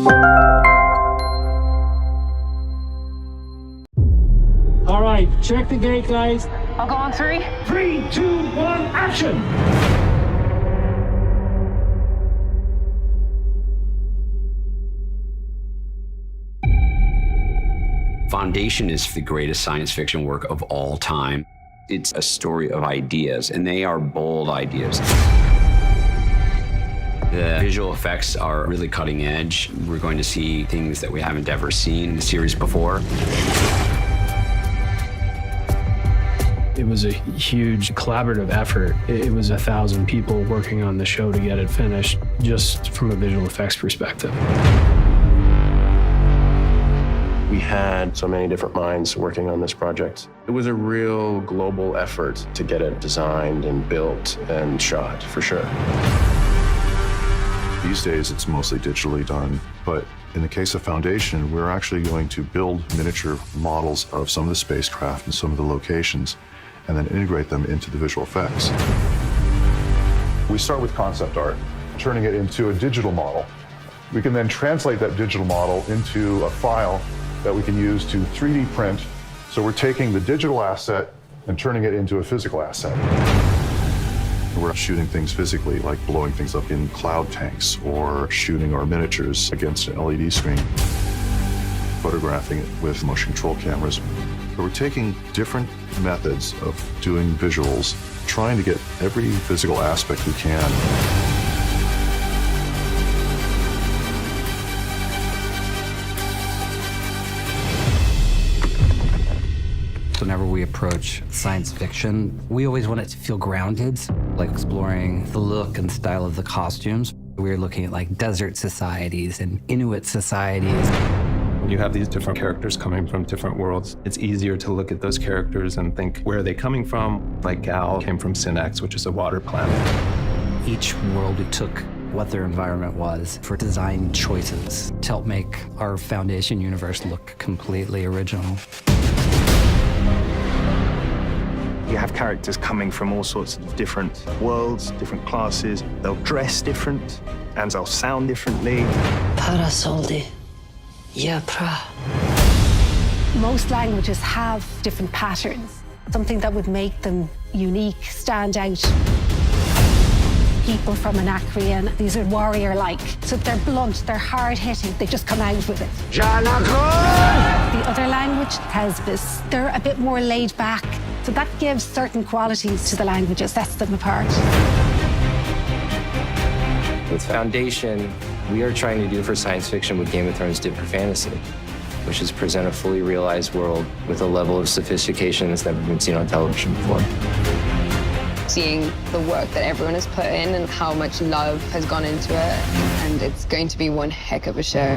All right, check the gate, guys. I'll go on 3. 3, 2, 1, action! Foundation is the greatest science fiction work of all time. It's a story of ideas, and they are bold ideas. The visual effects are really cutting edge. We're going to see things that we haven't ever seen in the series before. It was a huge collaborative effort. It was 1,000 people working on the show to get it finished, just from a visual effects perspective. We had so many different minds working on this project. It was a real global effort to get it designed and built and shot, for sure. These days, it's mostly digitally done, but in the case of Foundation, we're actually going to build miniature models of some of the spacecraft and some of the locations, and then integrate them into the visual effects. We start with concept art, turning it into a digital model. We can then translate that digital model into a file that we can use to 3D print. So we're taking the digital asset and turning it into a physical asset. We're shooting things physically, like blowing things up in cloud tanks or shooting our miniatures against an LED screen, photographing it with motion control cameras. So we're taking different methods of doing visuals, trying to get every physical aspect we can. Whenever we approach science fiction, we always want it to feel grounded, like exploring the look and style of the costumes. We're looking at like desert societies and Inuit societies. When you have these different characters coming from different worlds, it's easier to look at those characters and think, where are they coming from? Like Gaal came from Synax, which is a water planet. Each world we took what their environment was for design choices to help make our Foundation universe look completely original. You have characters coming from all sorts of different worlds, different classes. They'll dress different, and they'll sound differently. Parasoldi, Yapra. Most languages have different patterns, something that would make them unique, stand out. People from Anacreon, these are warrior-like. So they're blunt, they're hard-hitting, they just come out with it. The other language, Thesbis, they're a bit more laid back. So that gives certain qualities to the languages, sets them apart. With Foundation, we are trying to do for science fiction what Game of Thrones did for fantasy, which is present a fully realized world with a level of sophistication that's never been seen on television before. Seeing the work that everyone has put in and how much love has gone into it, and it's going to be one heck of a show.